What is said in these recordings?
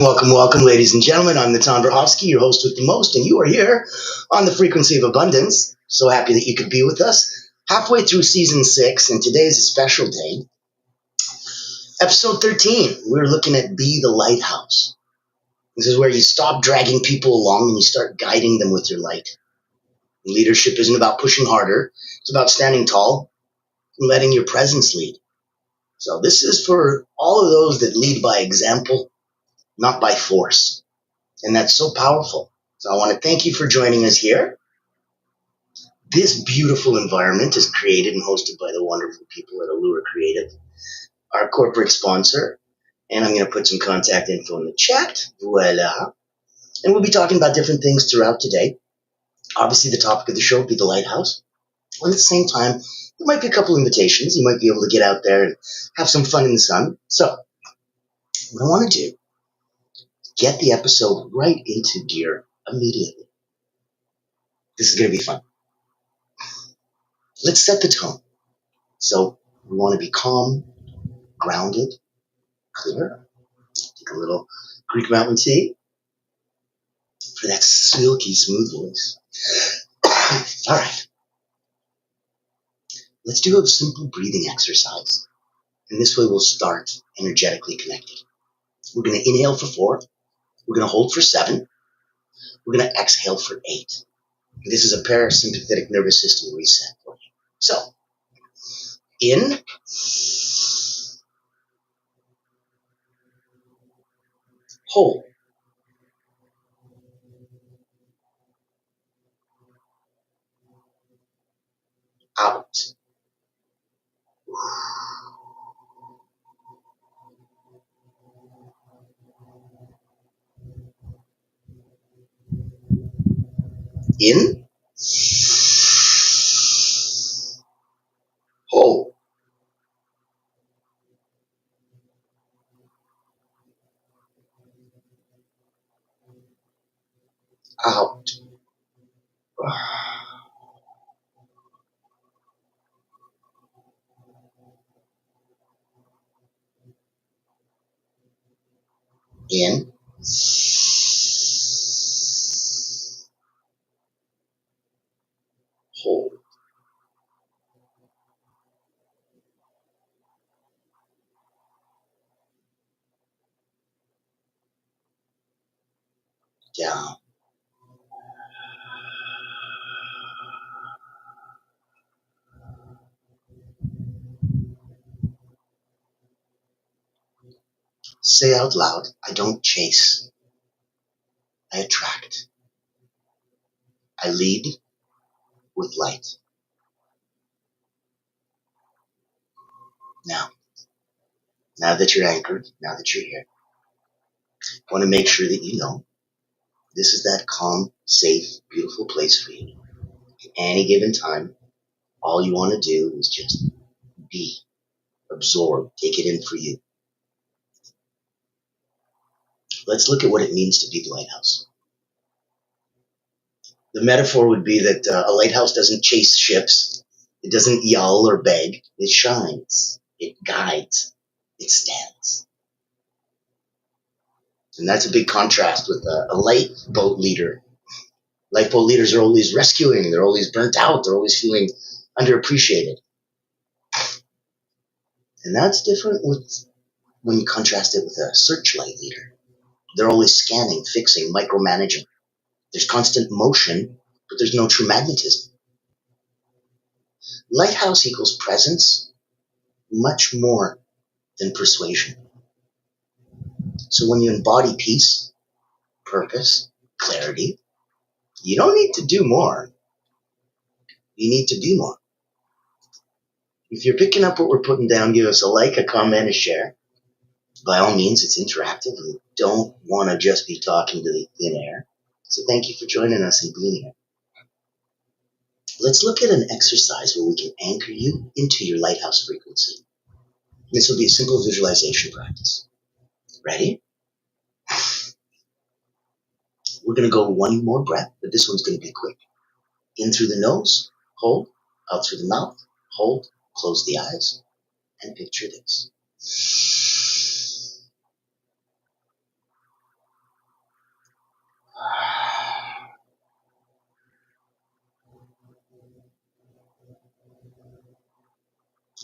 Welcome, welcome, ladies and gentlemen. I'm the 𝗟𝗶𝗵𝘵𝗵𝘂, your host with the most, and you are here on the Frequency of Abundance. So happy that you could be with us halfway through season 6, and today is a special day. Episode 13, we're looking at Be the Lighthouse. This is where you stop dragging people along and you start guiding them with your light. Leadership isn't about pushing harder, it's about standing tall and letting your presence lead. So this is for all of those that lead by example, not by force. And that's so powerful. So I want to thank you for joining us here. This beautiful environment is created and hosted by the wonderful people at Allure Creative, our corporate sponsor. And I'm going to put some contact info in the chat. Voila. And we'll be talking about different things throughout today. Obviously, the topic of the show will be the lighthouse. And at the same time, there might be a couple invitations. You might be able to get out there and have some fun in the sun. So what I want to do, get the episode right into gear immediately. This is going to be fun. Let's set the tone. So we want to be calm, grounded, clear. Take a little Greek mountain tea for that silky smooth voice. All right. Let's do a simple breathing exercise. And this way we'll start energetically connected. We're going to inhale for 4. We're going to hold for 7. We're going to exhale for 8. This is a parasympathetic nervous system reset for you. So, in, hold, out, in, hold, out. In, hold, down. Say out loud, I don't chase, I attract. I lead with light. Now that you're anchored, now that you're here, I want to make sure that you know this is that calm, safe, beautiful place for you. At any given time, all you want to do is just be, absorb, take it in for you. Let's look at what it means to be the lighthouse. The metaphor would be that a lighthouse doesn't chase ships. It doesn't yell or beg. It shines. It guides. It stands. And that's a big contrast with a lifeboat leader. Lifeboat leaders are always rescuing. They're always burnt out. They're always feeling underappreciated. And that's different when you contrast it with a searchlight leader. They're always scanning, fixing, micromanaging. There's constant motion, but there's no true magnetism. Lighthouse equals presence, much more than persuasion. So when you embody peace, purpose, clarity, you don't need to do more. You need to be more. If you're picking up what we're putting down, give us a like, a comment, a share. By all means, it's interactive. We don't want to just be talking to the thin air. So thank you for joining us and being here. Let's look at an exercise where we can anchor you into your lighthouse frequency. This will be a simple visualization practice. Ready? We're going to go one more breath, but this one's going to be quick. In through the nose, hold, out through the mouth, hold, close the eyes, and picture this.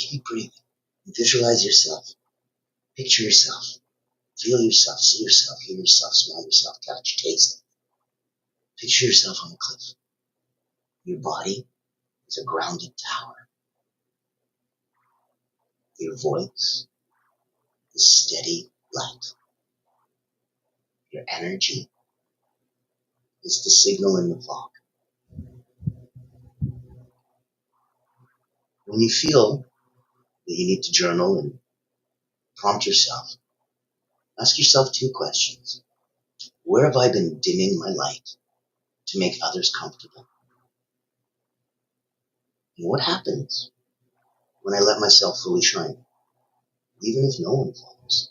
Keep breathing. Visualize yourself. Picture yourself. Feel yourself. See yourself. Hear yourself. Smell yourself. Touch. Taste. Picture yourself on a cliff. Your body is a grounded tower. Your voice is steady light. Your energy is the signal in the fog. When you feel that you need to journal and prompt yourself, ask yourself 2 questions. Where have I been dimming my light to make others comfortable? And what happens when I let myself fully shine, even if no one follows?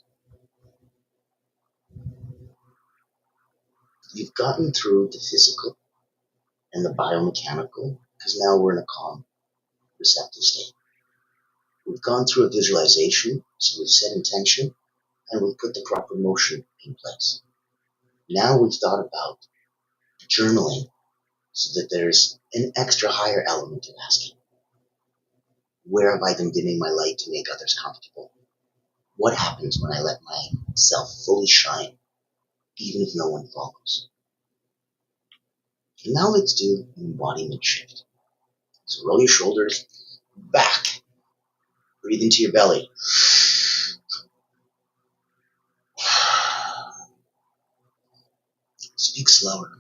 You've gotten through the physical and the biomechanical because now we're in a calm, receptive state. We've gone through a visualization, so we've set intention and we've put the proper motion in place. Now we've thought about journaling so that there's an extra higher element of asking. Where have I been dimming my light to make others comfortable? What happens when I let myself fully shine, even if no one follows? And now let's do an embodiment shift. So roll your shoulders back. Breathe into your belly. Speak slower,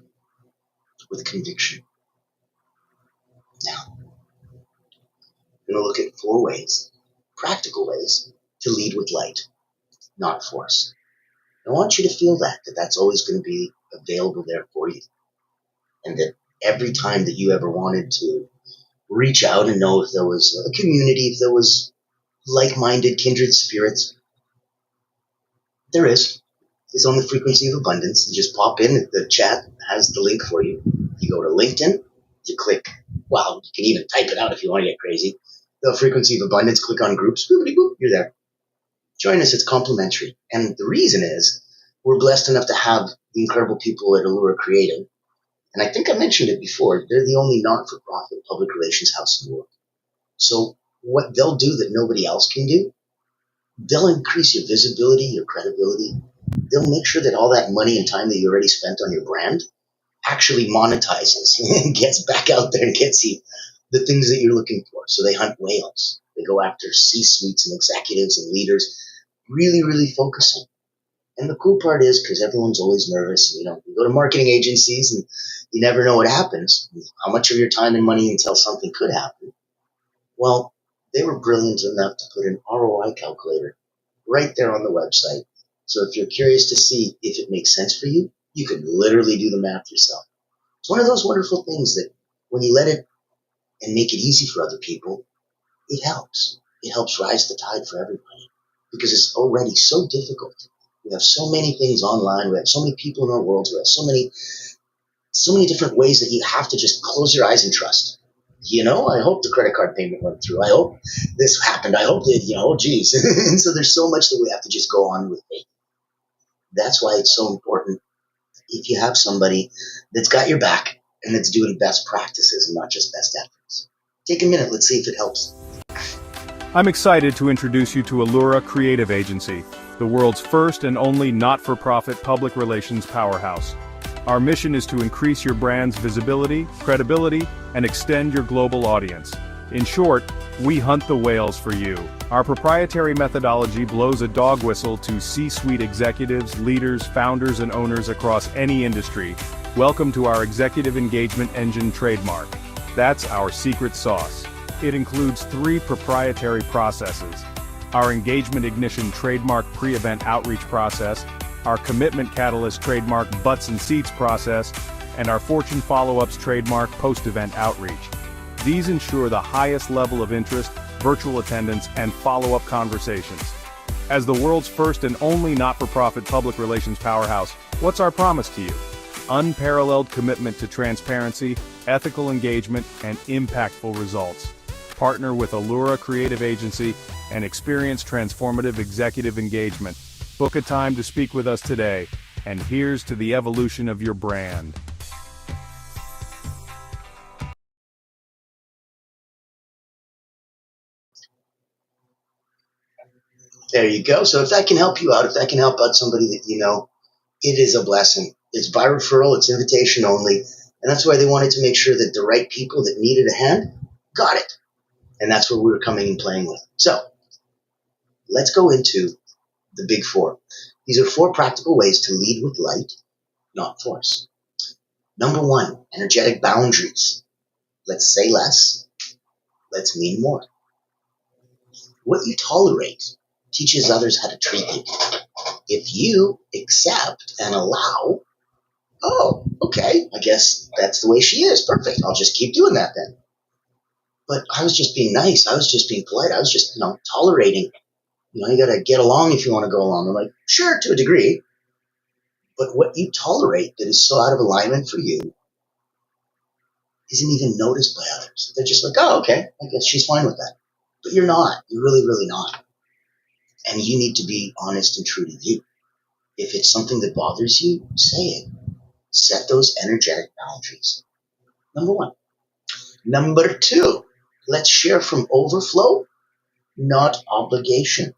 with conviction. Now, we're going to look at 4 ways, practical ways, to lead with light, not force. I want you to feel that's always going to be available there for you. And that every time that you ever wanted to reach out and know if there was a community, if there was like-minded, kindred spirits, there is. It's on the frequency of abundance. You just pop in, the chat has the link for you. You go to LinkedIn, you click, wow, you can even type it out if you want to get crazy. The frequency of abundance, click on groups, boop, you're there. Join us, it's complimentary. And the reason is, we're blessed enough to have the incredible people at Allura Creative. And I think I mentioned it before, they're the only not-for-profit public relations house in the world. So what they'll do that nobody else can do, they'll increase your visibility, your credibility. They'll make sure that all that money and time that you already spent on your brand actually monetizes and gets back out there and gets you the things that you're looking for. So they hunt whales. They go after C-suites and executives and leaders, really, really focusing. And the cool part is, because everyone's always nervous, and, you go to marketing agencies and you never know what happens, how much of your time and money until something could happen. Well, they were brilliant enough to put an ROI calculator right there on the website. So if you're curious to see if it makes sense for you, you can literally do the math yourself. It's one of those wonderful things that when you let it and make it easy for other people, it helps. It helps rise the tide for everybody because it's already so difficult. We have so many things online. We have so many people in our world. We have so many different ways that you have to just close your eyes and trust. I hope the credit card payment went through. I hope this happened. I hope that, oh geez. And so there's so much that we have to just go on with faith. That's why it's so important if you have somebody that's got your back and that's doing best practices and not just best efforts. Take a minute. Let's see if it helps. I'm excited to introduce you to Allura Creative Agency, the world's first and only not-for-profit public relations powerhouse. Our mission is to increase your brand's visibility, credibility, and extend your global audience. In short, we hunt the whales for you. Our proprietary methodology blows a dog whistle to C-suite executives, leaders, founders, and owners across any industry. Welcome to our Executive Engagement Engine trademark. That's our secret sauce. It includes 3 proprietary processes: our Engagement Ignition trademark pre-event outreach process, our Commitment Catalyst trademark butts and seats process, and our Fortune Follow-ups trademark post-event outreach. These ensure the highest level of interest, virtual attendance, and follow-up conversations. As the world's first and only not-for-profit public relations powerhouse, what's our promise to you? Unparalleled commitment to transparency, ethical engagement, and impactful results. Partner with Allura Creative Agency and experience transformative executive engagement. Book a time to speak with us today, and here's to the evolution of your brand. There you go. So if that can help you out, if that can help out somebody that you know, it is a blessing. It's by referral, it's invitation only. And that's why they wanted to make sure that the right people that needed a hand got it. And that's what we were coming and playing with. So let's go into the big four. These are 4 practical ways to lead with light, not force. Number 1, energetic boundaries. Let's say less. Let's mean more. What you tolerate teaches others how to treat you. If you accept and allow, oh, okay, I guess that's the way she is. Perfect. I'll just keep doing that then. But I was just being nice. I was just being polite. I was just, tolerating. You got to get along if you want to go along. I'm like, sure, to a degree. But what you tolerate that is so out of alignment for you isn't even noticed by others. They're just like, oh, okay, I guess she's fine with that. But you're not. You're really, really not. And you need to be honest and true to you. If it's something that bothers you, say it. Set those energetic boundaries. Number 1. Number 2, let's share from overflow, not obligation.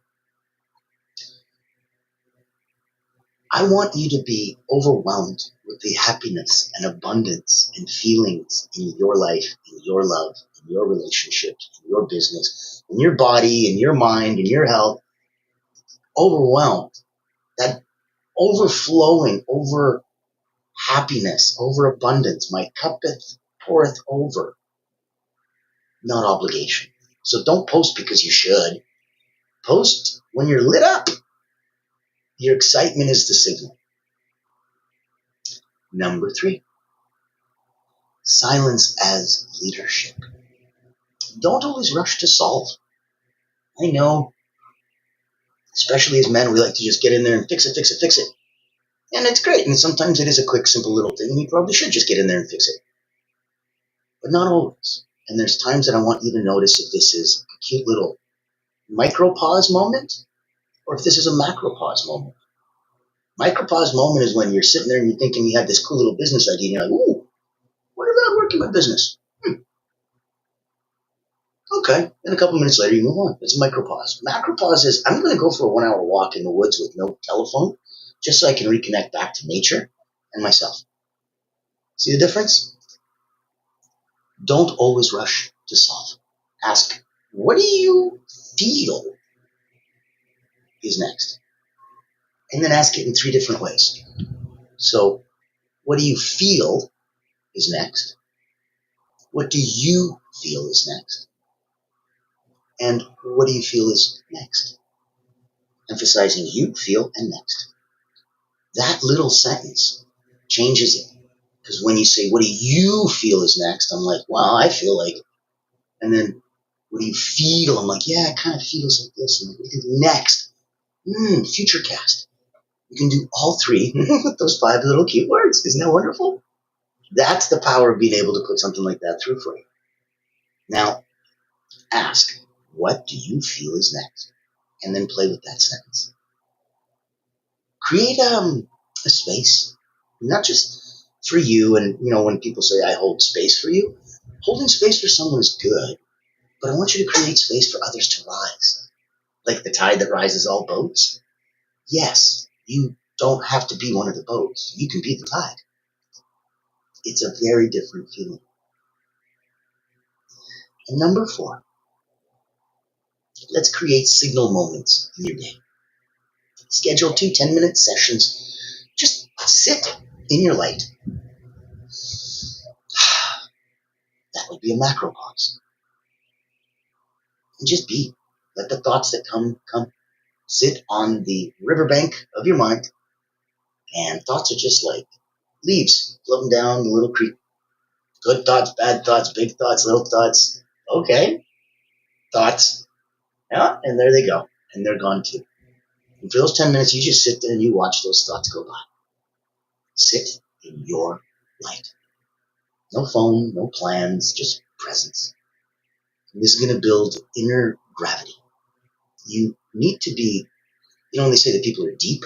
I want you to be overwhelmed with the happiness and abundance and feelings in your life, in your love, in your relationships, in your business, in your body, in your mind, in your health. Overwhelmed. That overflowing, over happiness, over abundance. My cuppeth poureth over. Not obligation. So don't post because you should. Post when you're lit up. Your excitement is the signal. Number 3, silence as leadership. Don't always rush to solve. I know, especially as men, we like to just get in there and fix it, fix it, fix it. And it's great. And sometimes it is a quick, simple little thing. And you probably should just get in there and fix it. But not always. And there's times that I want you to notice if this is a cute little micro-pause moment or if this is a macro-pause moment. Micro-pause moment is when you're sitting there and you're thinking you have this cool little business idea and you're like, ooh, what about working my business? Okay. And a couple minutes later, you move on. It's a micropause. Macropause is I'm going to go for a 1-hour walk in the woods with no telephone just so I can reconnect back to nature and myself. See the difference? Don't always rush to solve. Ask, what do you feel is next? And then ask it in 3 different ways. So, what do you feel is next? What do you feel is next? And what do you feel is next? Emphasizing you, feel, and next. That little sentence changes it. Because when you say, what do you feel is next? I'm like, well, I feel like. And then, what do you feel? I'm like, yeah, it kind of feels like this. And what do you do next? Future cast. You can do all 3 with those 5 little cute words. Isn't that wonderful? That's the power of being able to put something like that through for you. Now, ask, what do you feel is next? And then play with that sentence. Create a space, not just for you. And, when people say, I hold space for you, holding space for someone is good. But I want you to create space for others to rise. Like the tide that rises all boats. Yes, you don't have to be one of the boats. You can be the tide. It's a very different feeling. And number 4, let's create signal moments in your day. Schedule 2 10-minute sessions. Just sit in your light. That would be a macro pause. And just be. Let the thoughts that come. Sit on the riverbank of your mind. And thoughts are just like leaves floating down the little creek. Good thoughts, bad thoughts, big thoughts, little thoughts. Okay. Thoughts. Yeah, and there they go. And they're gone too. And for those 10 minutes, you just sit there and you watch those thoughts go by. Sit in your light. No phone, no plans, just presence. And this is going to build inner gravity. You need to be, they say that people are deep.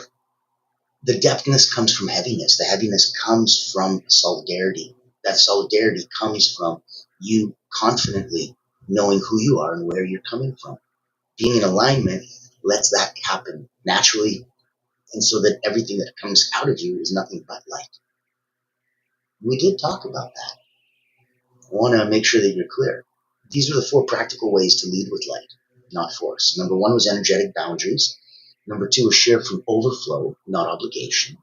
The depthness comes from heaviness. The heaviness comes from solidarity. That solidarity comes from you confidently knowing who you are and where you're coming from. Being in alignment lets that happen naturally, and so that everything that comes out of you is nothing but light. We did talk about that. I want to make sure that you're clear. These are the 4 practical ways to lead with light, not force. Number 1 was energetic boundaries. Number 2 was share from overflow, not obligation.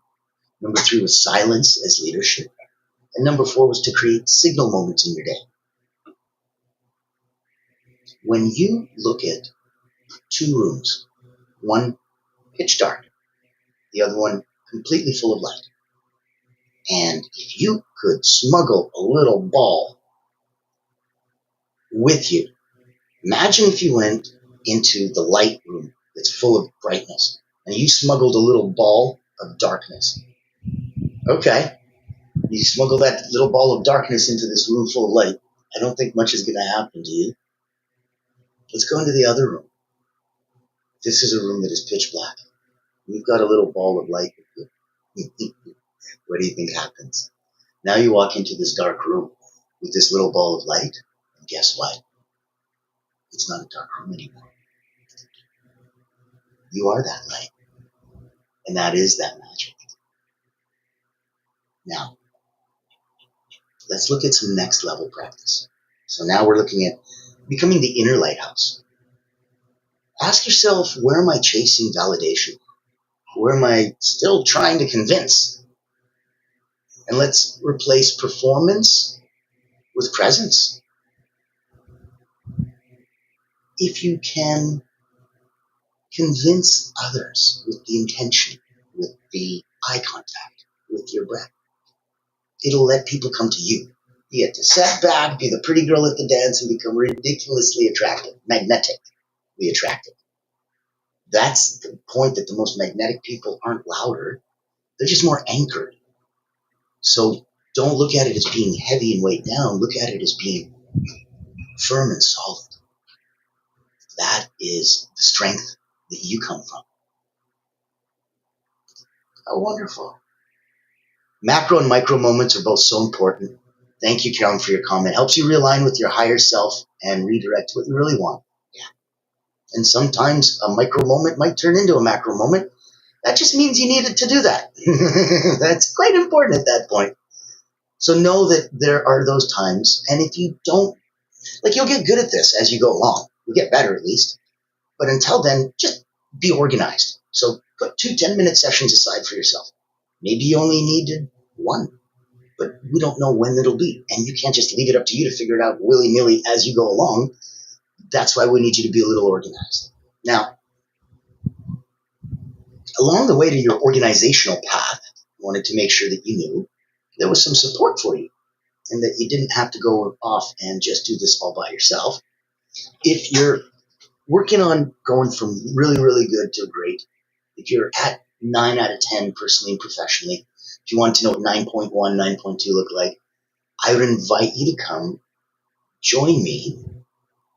Number 3 was silence as leadership. And number 4 was to create signal moments in your day. When you look at 2 rooms, one pitch dark, the other one completely full of light, and if you could smuggle a little ball with you, imagine if you went into the light room that's full of brightness, and you smuggled a little ball of darkness. Okay, you smuggle that little ball of darkness into this room full of light. I don't think much is going to happen to you. Let's go into the other room. This is a room that is pitch black. You've got a little ball of light with you. What do you think happens? Now you walk into this dark room with this little ball of light, and guess what? It's not a dark room anymore. You are that light, and that is that magic. Now, let's look at some next level practice. So now we're looking at becoming the inner lighthouse. Ask yourself, where am I chasing validation? Where am I still trying to convince? And let's replace performance with presence. If you can convince others with the intention, with the eye contact, with your breath, it'll let people come to you. You get to set back, be the pretty girl at the dance, and become ridiculously attractive, magnetically attractive. That's the point, that the most magnetic people aren't louder. They're just more anchored. So don't look at it as being heavy and weighed down. Look at it as being firm and solid. That is the strength that you come from. How wonderful. Macro and micro moments are both so important. Thank you, Carolyn, for your comment. Helps you realign with your higher self and redirect what you really want. Yeah. And sometimes a micro moment might turn into a macro moment. That just means you needed to do that. That's quite important at that point. So know that there are those times, and if you don't, you'll get good at this as you go along. You'll get better at least. But until then, just be organized. So put 2 10-minute sessions aside for yourself. Maybe you only needed 1, but we don't know when it'll be. And you can't just leave it up to you to figure it out willy-nilly as you go along. That's why we need you to be a little organized. Now, along the way to your organizational path, I wanted to make sure that you knew there was some support for you and that you didn't have to go off and just do this all by yourself. If you're working on going from really, really good to great, if you're at 9 out of 10 personally and professionally, if you want to know what 9.1, 9.2 look like, I would invite you to come join me.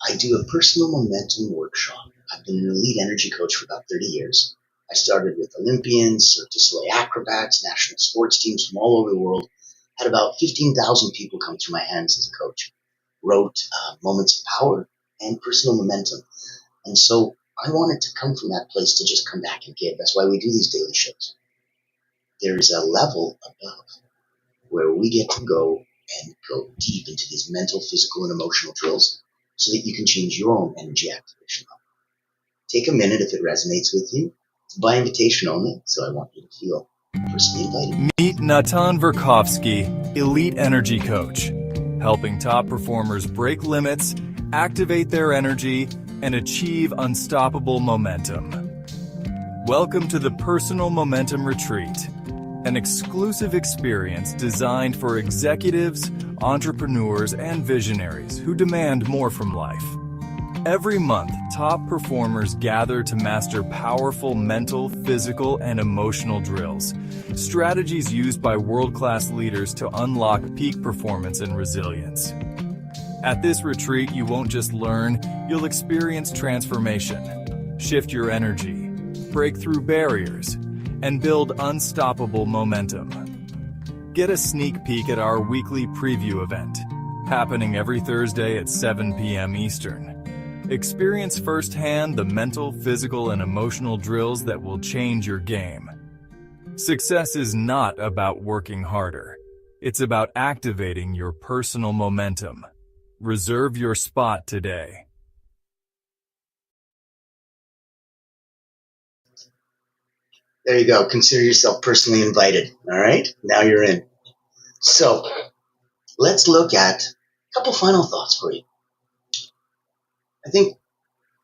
I do a personal momentum workshop. I've been an elite energy coach for about 30 years. I started with Olympians, Cirque du Soleil acrobats, national sports teams from all over the world. Had about 15,000 people come through my hands as a coach. Wrote Moments of Power and Personal Momentum. And so I wanted to come from that place to just come back and give. That's why we do these daily shows. There is a level above where we get to go and go deep into these mental, physical, and emotional drills so that you can change your own energy activation level. Take a minute if it resonates with you. It's by invitation only, so I want you to feel personally invited. Meet 𝗟𝗶𝗵𝗵𝗵𝗵, Elite Energy Coach, helping top performers break limits, activate their energy, and achieve unstoppable momentum. Welcome to the Personal Momentum Retreat, an exclusive experience designed for executives, entrepreneurs, and visionaries who demand more from life. Every month, top performers gather to master powerful mental, physical, and emotional drills, strategies used by world-class leaders to unlock peak performance and resilience. At this retreat, you won't just learn, you'll experience transformation, shift your energy, break through barriers, and build unstoppable momentum. Get a sneak peek at our weekly preview event, happening every Thursday at 7 p.m. Eastern. Experience firsthand the mental, physical, and emotional drills that will change your game. Success is not about working harder. It's about activating your personal momentum. Reserve your spot today. There you go. Consider yourself personally invited. All right? Now you're in. So let's look at a couple final thoughts for you. I think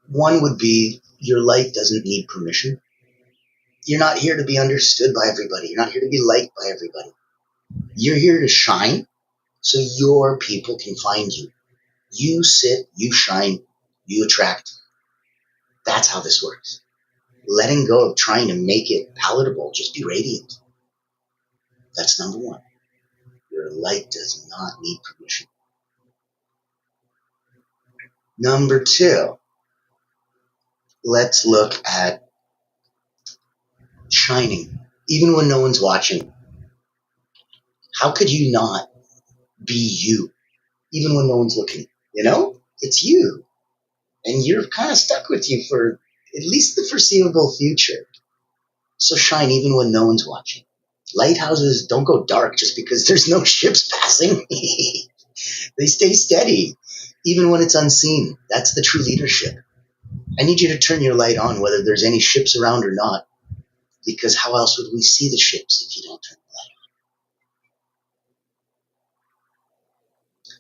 one would be your light doesn't need permission. You're not here to be understood by everybody. You're not here to be liked by everybody. You're here to shine so your people can find you. You sit, you shine, you attract. That's how this works. Letting go of trying to make it palatable. Just be radiant. That's number one. Your light does not need permission. Number two, let's look at shining, even when no one's watching. How could you not be you, even when no one's looking? You know, it's you. And you're kind of stuck with you for at least the foreseeable future. So shine even when no one's watching. Lighthouses don't go dark just because there's no ships passing. They stay steady, even when it's unseen. That's the true leadership. I need you to turn your light on whether there's any ships around or not, because how else would we see the ships if you don't turn the light on?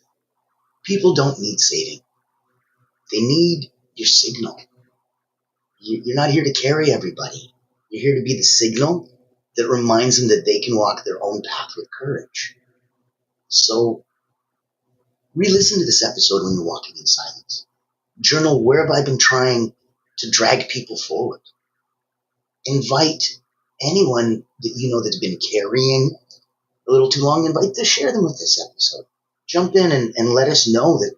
People don't need saving. They need your signal. You're not here to carry everybody. You're here to be the signal that reminds them that they can walk their own path with courage. So re-listen to this episode when you're walking in silence. Journal, where have I been trying to drag people forward? Invite anyone that you know that's been carrying a little too long, invite to share them with this episode. Jump in and let us know that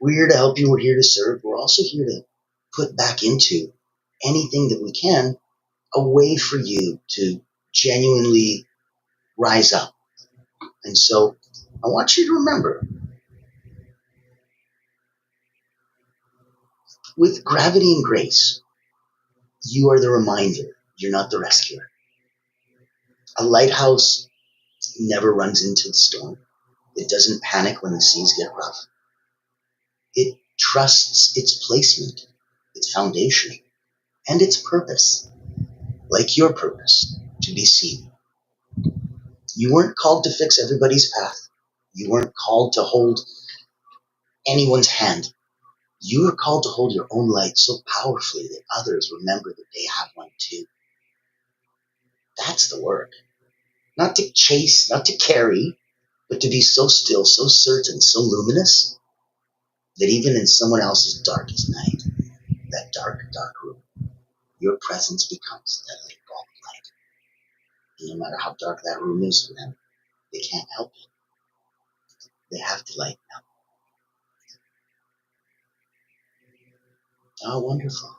we're here to help you, we're here to serve. We're also here to put back into anything that we can, a way for you to genuinely rise up. And so I want you to remember, with gravity and grace, you are the reminder. You're not the rescuer. A lighthouse never runs into the storm. It doesn't panic when the seas get rough. It trusts its placement, its foundation, and its purpose, like your purpose, to be seen. You weren't called to fix everybody's path. You weren't called to hold anyone's hand. You were called to hold your own light so powerfully that others remember that they have one too. That's the work. Not to chase, not to carry, but to be so still, so certain, so luminous, that even in someone else's darkest night, that dark, dark room, your presence becomes that light bulb of light. And no matter how dark that room is for them, they can't help it. They have to lighten up. Oh, wonderful.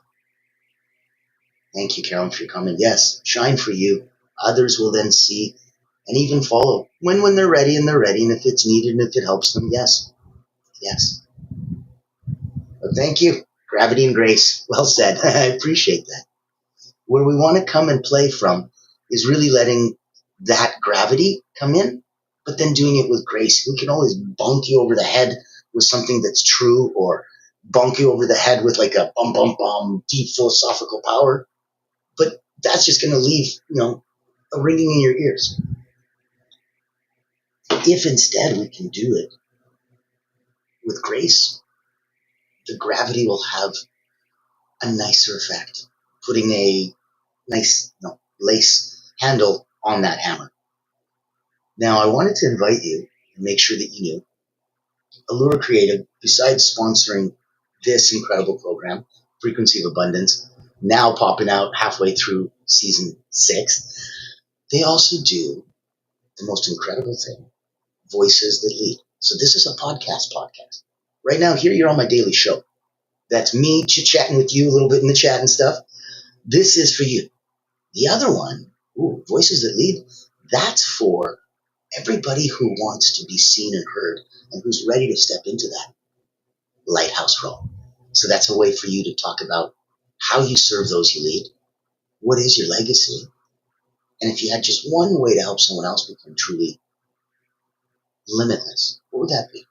Thank you, Carolyn, for coming. Yes, shine for you. Others will then see and even follow when they're ready, and if it's needed and if it helps them. Yes. But thank you. Gravity and grace. Well said. I appreciate that. Where we want to come and play from is really letting that gravity come in, but then doing it with grace. We can always bonk you over the head with something that's true, or bonk you over the head with like a bum, bum, bum, deep philosophical power. But that's just going to leave, a ringing in your ears. If instead we can do it with grace, the gravity will have a nicer effect, putting a nice lace handle on that hammer. Now, I wanted to invite you and make sure that you knew Allura Creative, besides sponsoring this incredible program, Frequency of Abundance, now popping out halfway through season 6, they also do the most incredible thing, Voices That Lead. So this is a podcast. Right now, here you're on my daily show. That's me chit-chatting with you a little bit in the chat and stuff. This is for you. The other one, Voices That Lead, that's for everybody who wants to be seen and heard and who's ready to step into that lighthouse role. So that's a way for you to talk about how you serve those you lead. What is your legacy? And if you had just one way to help someone else become truly limitless, what would that be?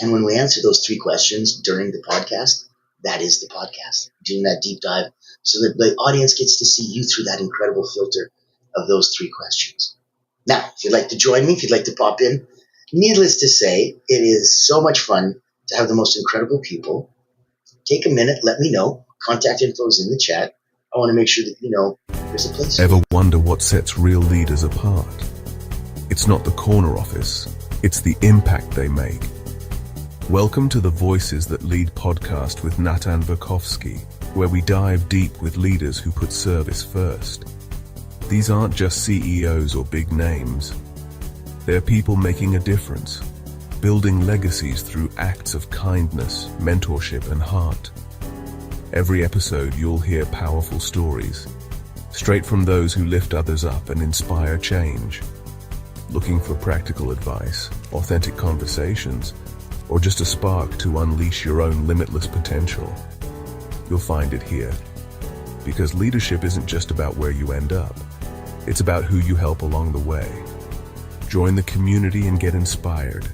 And when we answer those three questions during the podcast, that is the podcast, doing that deep dive so that the audience gets to see you through that incredible filter of those three questions. Now, if you'd like to join me, if you'd like to pop in, needless to say, it is so much fun to have the most incredible people. Take a minute, let me know. Contact info is in the chat. I want to make sure that you know there's a place. Ever wonder what sets real leaders apart? It's not the corner office, it's the impact they make. Welcome to the Voices That Lead podcast with 𝗟𝗶𝗵𝘵𝗵𝘂𝘀𝗲, where we dive deep with leaders who put service first. These aren't just CEOs or big names. They're people making a difference, building legacies through acts of kindness, mentorship, and heart. Every episode you'll hear powerful stories, straight from those who lift others up and inspire change. Looking for practical advice, authentic conversations, or just a spark to unleash your own limitless potential? You'll find it here. Because leadership isn't just about where you end up, it's about who you help along the way. Join the community and get inspired.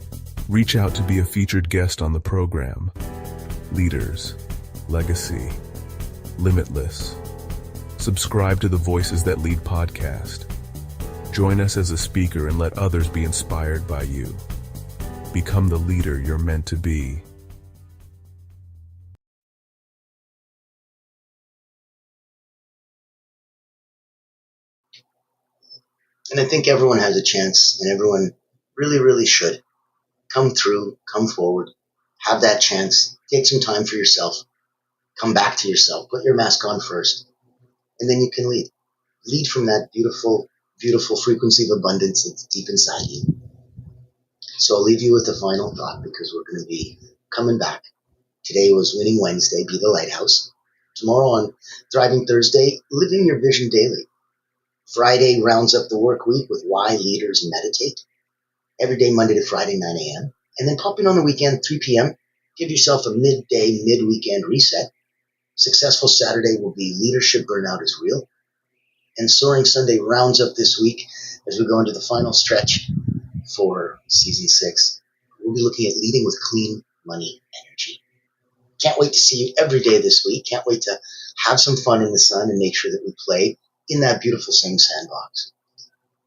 Reach out to be a featured guest on the program. Leaders, legacy, limitless. Subscribe to the Voices That Lead podcast. Join us as a speaker and let others be inspired by you. Become the leader you're meant to be. And I think everyone has a chance, and everyone really, really should come through, come forward, have that chance, take some time for yourself, come back to yourself, put your mask on first, and then you can lead. Lead from that beautiful, beautiful frequency of abundance that's deep inside you. So I'll leave you with a final thought because we're going to be coming back. Today was Winning Wednesday, Be the Lighthouse. Tomorrow on Thriving Thursday, Living Your Vision Daily. Friday rounds up the work week with Why Leaders Meditate. Every day, Monday to Friday, 9 a.m. And then pop in on the weekend, 3 p.m. Give yourself a midday, mid-weekend reset. Successful Saturday will be Leadership Burnout is Real. And Soaring Sunday rounds up this week as we go into the final stretch for season 6. We'll be looking at leading with clean money energy. Can't wait to see you every day this week. Can't wait to have some fun in the sun and make sure that we play in that beautiful same sandbox.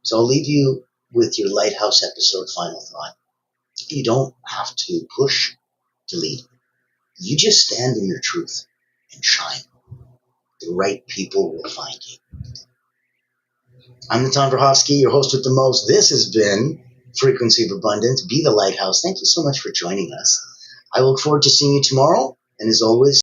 So I'll leave you with your Lighthouse episode final thought. You don't have to push to lead. You just stand in your truth and shine. The right people will find you. I'm 𝗟𝗶𝗵𝗵𝘵𝗵𝘂𝘀𝗲, your host with the most. This has been Frequency of Abundance. Be the Lighthouse. Thank you so much for joining us. I look forward to seeing you tomorrow. And as always,